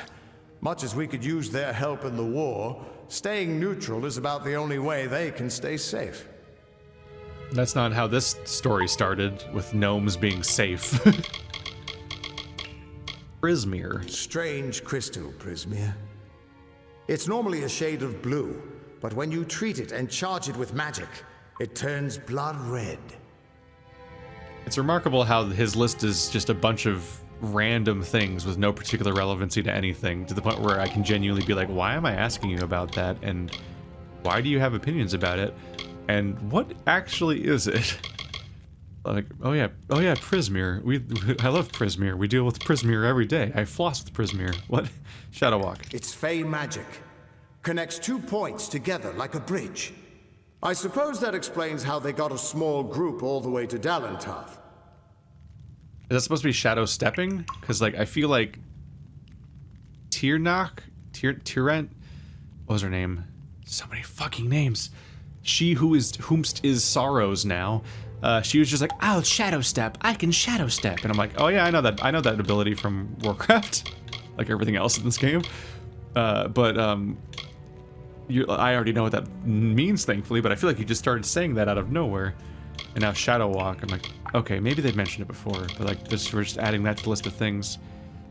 Much as we could use their help in the war, staying neutral is about the only way they can stay safe. That's not how this story started, with gnomes being safe. Prismere. Strange crystal, Prismere. It's normally a shade of blue, but when you treat it and charge it with magic, it turns blood red. It's remarkable how his list is just a bunch of random things with no particular relevancy to anything, to the point where I can genuinely be like, why am I asking you about that? And why do you have opinions about it? And what actually is it? Like, oh yeah, Prismere. I love Prismere. We deal with Prismere every day. I floss with Prismere. What? Shadowwalk. It's Fey magic. Connects 2 points together like a bridge. I suppose that explains how they got a small group all the way to Dalentarth. Is that supposed to be shadow stepping? Because, like, I feel like Tirent, what was her name? So many fucking names. She whomst is Sorrows now. She was just like, I'll shadow step. I can shadow step. And I'm like, oh yeah, I know that ability from Warcraft. Like everything else in this game. I already know what that means, thankfully, but I feel like you just started saying that out of nowhere. And now Shadow Walk, I'm like, okay, maybe they've mentioned it before, but like we're just adding that to the list of things.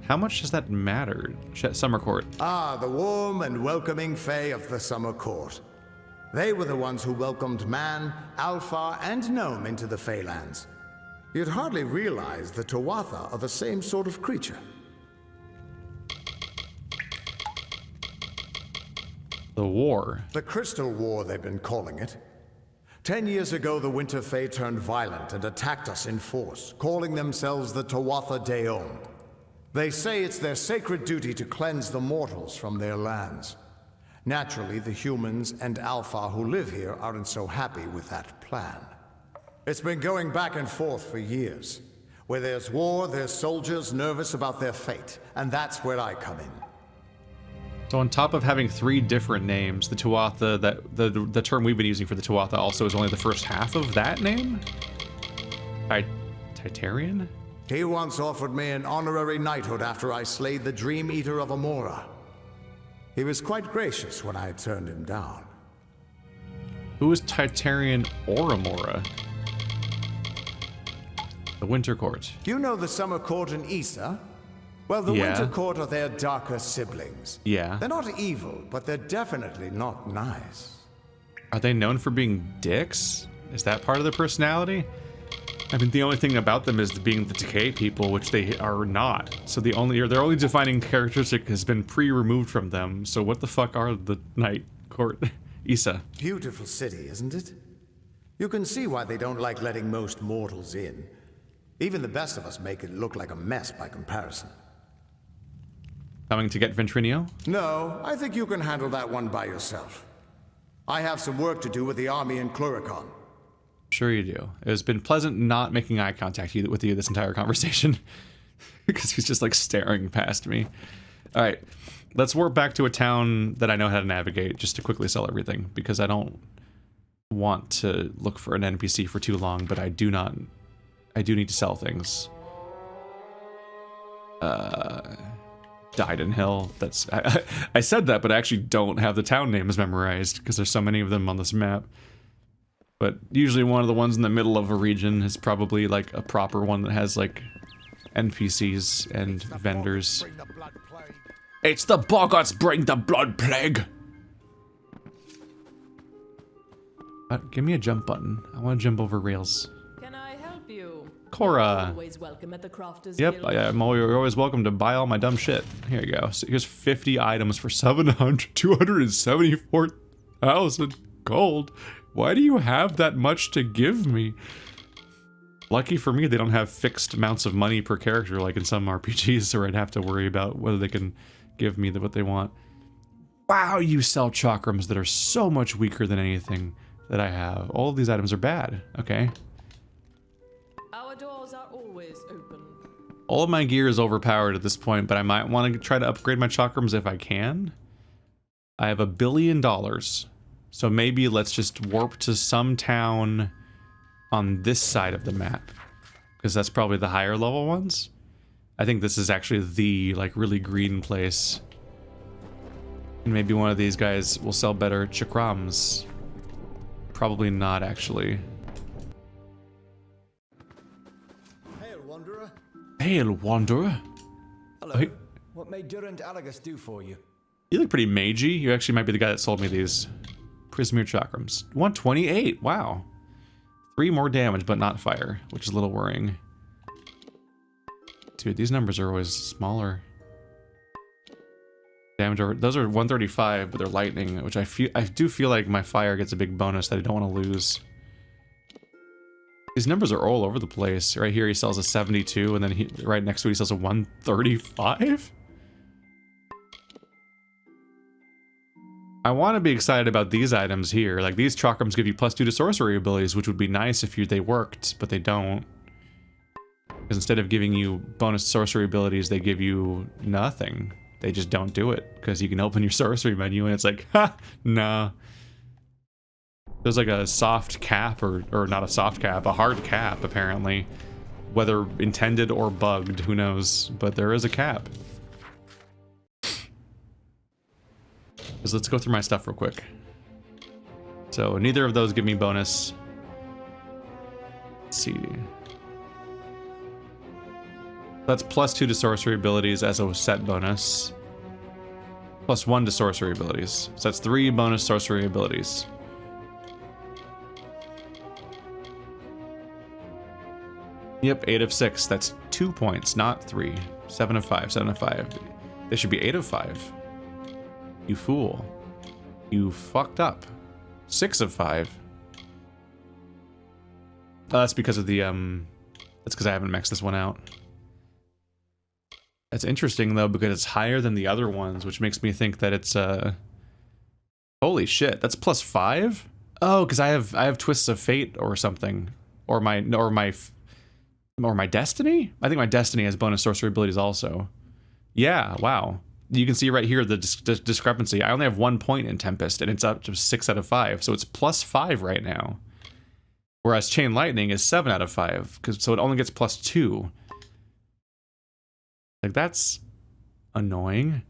How much does that matter? Summer Court. Ah, the warm and welcoming Fae of the Summer Court. They were the ones who welcomed man, Alpha, and Gnome into the Faelands. You'd hardly realize the Tuatha are the same sort of creature. The war. The Crystal War, they've been calling it. 10 years ago, the Winter Fae turned violent and attacked us in force, calling themselves the Tuatha Deum. They say it's their sacred duty to cleanse the mortals from their lands. Naturally, the humans and Alpha who live here aren't so happy with that plan. It's been going back and forth for years. Where there's war, there's soldiers nervous about their fate, and that's where I come in. So on top of having 3 different names, the Tuatha, the term we've been using for the Tuatha also is only the first half of that name? Titarian? He once offered me an honorary knighthood after I slayed the Dream Eater of Amora. He was quite gracious when I turned him down. Who is Titarian or Amora? The Winter Court. You know the Summer Court in Issa? Well, the Winter Court are their darker siblings. Yeah. They're not evil, but they're definitely not nice. Are they known for being dicks? Is that part of their personality? I mean, the only thing about them is being the decay people, which they are not. So their only defining characteristic has been pre-removed from them. So what the fuck are the Night Court? Issa. Beautiful city, isn't it? You can see why they don't like letting most mortals in. Even the best of us make it look like a mess by comparison. Coming to get Ventrinio? No, I think you can handle that one by yourself. I have some work to do with the army in Cluricon. Sure you do. It has been pleasant not making eye contact with you this entire conversation. Because he's just like staring past me. Alright, let's warp back to a town that I know how to navigate just to quickly sell everything. Because I don't want to look for an NPC for too long, but I do need to sell things. Dyden Hill. That's I said that, but I actually don't have the town names memorized because there's so many of them on this map. But usually one of the ones in the middle of a region is probably like a proper one that has like NPCs and vendors. It's the boggarts bring the blood plague. Give me a jump button. I want to jump over rails. Can I help you? Cora. Always welcome at the Crafters Yep, Guild. you're always welcome to buy all my dumb shit. Here you go. So here's 50 items for 274,000 gold. Why do you have that much to give me? Lucky for me, they don't have fixed amounts of money per character like in some RPGs, where I'd have to worry about whether they can give me what they want. Wow, you sell chakrams that are so much weaker than anything that I have. All of these items are bad. Okay. Our doors are always open. All of my gear is overpowered at this point, but I might want to try to upgrade my chakrams if I can. I have $1 billion. So maybe let's just warp to some town on this side of the map, because that's probably the higher level ones. I think this is actually the like really green place. And maybe one of these guys will sell better chakrams. Probably not, actually. Hail, Wanderer. Hail, Wanderer. Hello. Oh, hey. What may Durant Alagus do for you? You look pretty magey. You actually might be the guy that sold me these Prismir chakrams. 128. Wow. 3 more damage, but not fire, which is a little worrying. Dude, these numbers are always smaller. Damage over, those are 135, but they're lightning, which I do feel like my fire gets a big bonus that I don't want to lose. These numbers are all over the place. Right here he sells a 72, and then right next to it he sells a 135? I want to be excited about these items here. Like, these chakrams give you +2 to sorcery abilities, which would be nice if they worked, but they don't. Because instead of giving you bonus sorcery abilities, they give you nothing. They just don't do it, because you can open your sorcery menu and it's like, ha, nah. There's like a soft cap, or not a soft cap, a hard cap, apparently. Whether intended or bugged, who knows, but there is a cap. So let's go through my stuff real quick. So neither of those give me bonus. Let's see. That's +2 to sorcery abilities as a set bonus. +1 to sorcery abilities. So that's 3 bonus sorcery abilities. Yep, 8 of 6. That's 2 points, not 3. 7 of 5, 7 of 5. They should be 8 of 5. You fool. You fucked up. 6 of 5. Oh, that's because of the, that's because I haven't maxed this one out. That's interesting, though, because it's higher than the other ones, which makes me think that it's, holy shit, that's +5? Oh, because I have Twists of Fate or something. Or my Destiny? I think my Destiny has bonus sorcery abilities also. Yeah, wow. You can see right here the discrepancy. I only have 1 point in Tempest, and it's up to 6 out of 5, so it's +5 right now. Whereas Chain Lightning is 7 out of 5, so it only gets +2. Like, that's annoying.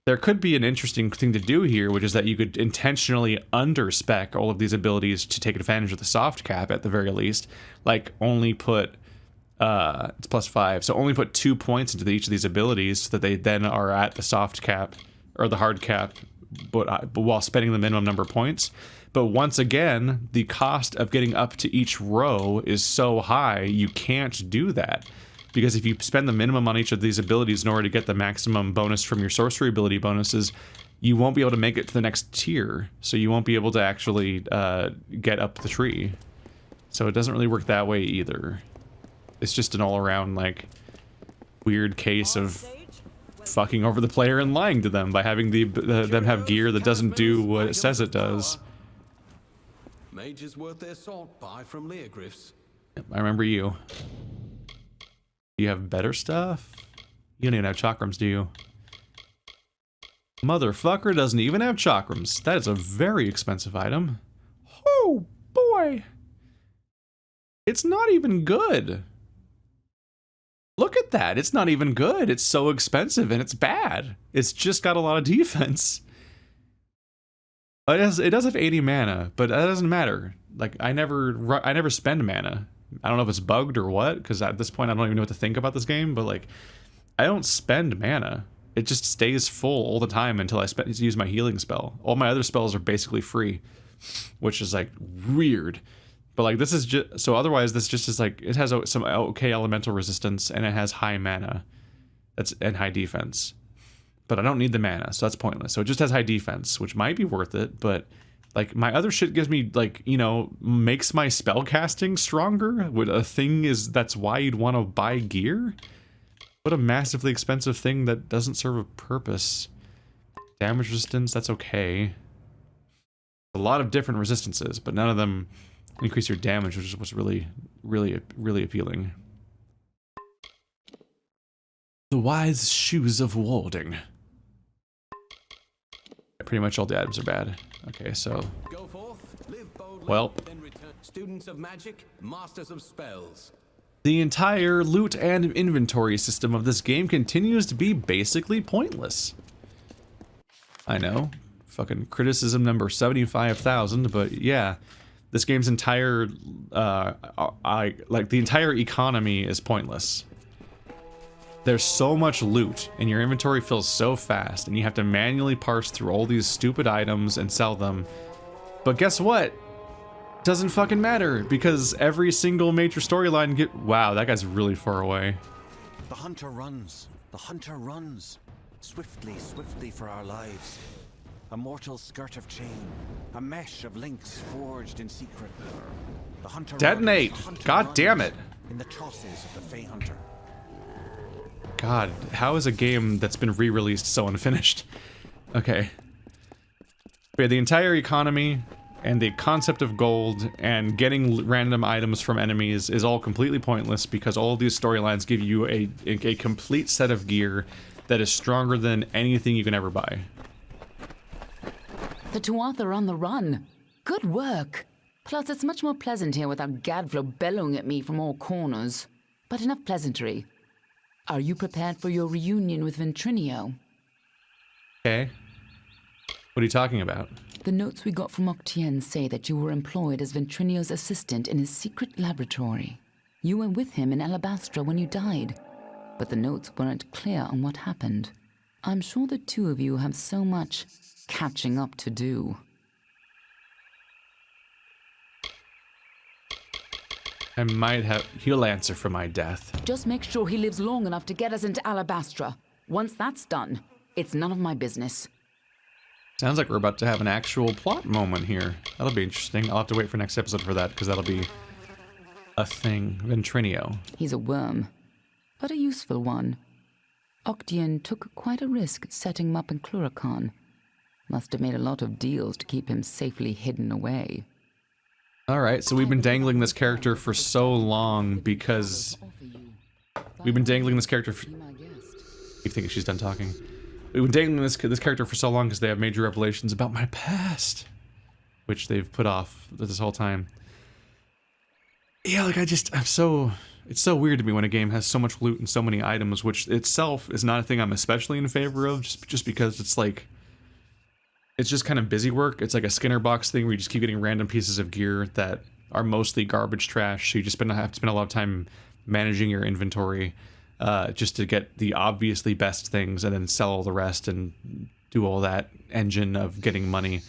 There could be an interesting thing to do here, which is that you could intentionally underspec all of these abilities to take advantage of the soft cap at the very least. Like, only put, it's +5, so only put 2 points into each of these abilities so that they then are at the soft cap, or the hard cap, but while spending the minimum number of points. But once again, the cost of getting up to each row is so high, you can't do that. Because if you spend the minimum on each of these abilities in order to get the maximum bonus from your sorcery ability bonuses, you won't be able to make it to the next tier. So you won't be able to actually get up the tree. So it doesn't really work that way either. It's just an all-around, like, weird case of fucking over the player and lying to them by having them have gear that doesn't do what it says it does. Mages worth their salt buy from Leogriffs. Yep, I remember you. Do you have better stuff? You don't even have chakrams, do you? Motherfucker doesn't even have chakrams. That is a very expensive item. Oh, boy. It's not even good. Look at that. It's not even good. It's so expensive and it's bad. It's just got a lot of defense. It does have 80 mana, but that doesn't matter. Like, I never spend mana. I don't know if it's bugged or what, because at this point I don't even know what to think about this game, but like, I don't spend mana. It just stays full all the time until I use my healing spell. All my other spells are basically free, which is like weird. But like, this is just, so otherwise this just is like, it has some okay elemental resistance and it has high mana. And high defense. But I don't need the mana, so that's pointless. So it just has high defense, which might be worth it, but like, my other shit gives me, like, you know, makes my spell casting stronger. What a thing is, that's why you'd want to buy gear? What a massively expensive thing that doesn't serve a purpose. Damage resistance, that's okay. A lot of different resistances, but none of them increase your damage, which is what's really appealing. The wise shoes of warding. Pretty much all the items are bad. Okay, so Go forth, live boldly, well, then return. Students of magic, masters of spells. The entire loot and inventory system of this game continues to be basically pointless. I know, fucking criticism number 75,000, but yeah, this game's entire, like the entire economy is pointless. There's so much loot, and your inventory fills so fast, and you have to manually parse through all these stupid items and sell them. But guess what? Doesn't fucking matter, because every single major storyline wow, that guy's really far away. The hunter runs. The hunter runs. Swiftly, swiftly for our lives. A mortal skirt of chain. A mesh of links forged in secret. The hunter Detonate! Runs, the hunter God runs damn it! In the tosses of the Fey Hunter. God, how is a game that's been re-released so unfinished? Okay. We had the entire economy and the concept of gold and getting random items from enemies is all completely pointless because all of these storylines give you a complete set of gear that is stronger than anything you can ever buy. The Tuatha are on the run. Good work. Plus, it's much more pleasant here without Gadflow bellowing at me from all corners. But enough pleasantry. Are you prepared for your reunion with Ventrinio? Okay. What are you talking about? The notes we got from Octien say that you were employed as Ventrinio's assistant in his secret laboratory. You were with him in Alabastra when you died, but the notes weren't clear on what happened. I'm sure the two of you have so much catching up to do. I might have... He'll answer for my death. Just make sure he lives long enough to get us into Alabastra. Once that's done, it's none of my business. Sounds like we're about to have an actual plot moment here. That'll be interesting. I'll have to wait for next episode for that, because that'll be a thing. Ventrinio. He's a worm, but a useful one. Octien took quite a risk setting him up in Cluracan. Must have made a lot of deals to keep him safely hidden away. Alright, so we've been dangling this character for so long because... We've been dangling this character for... You think she's done talking? We've been dangling this character for so long because they have major revelations about my past. Which they've put off this whole time. Yeah, like I'm so... It's so weird to me when a game has so much loot and so many items, which itself is not a thing I'm especially in favor of, just because it's like... It's just kind of busy work. It's like a Skinner box thing where you just keep getting random pieces of gear that are mostly garbage trash, so you just have to spend a lot of time managing your inventory just to get the obviously best things and then sell all the rest and do all that engine of getting money.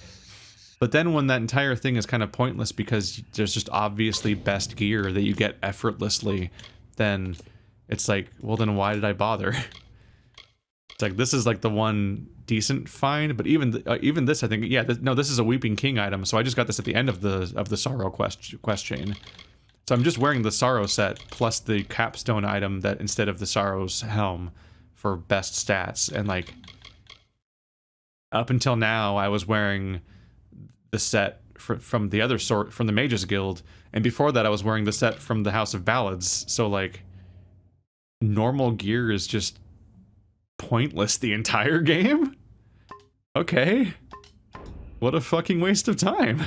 But then when that entire thing is kind of pointless because there's just obviously best gear that you get effortlessly, then it's like, well, then why did I bother? It's like, this is like the one decent find, but even this, I think, yeah, no, this is a Weeping King item, so I just got this at the end of the Sorrow quest chain. So I'm just wearing the Sorrow set plus the capstone item that instead of the Sorrow's helm for best stats, and like up until now I was wearing the set from the other sort, from the Mages Guild, and before that I was wearing the set from the House of Ballads, so like normal gear is just pointless the entire game? Okay. What a fucking waste of time.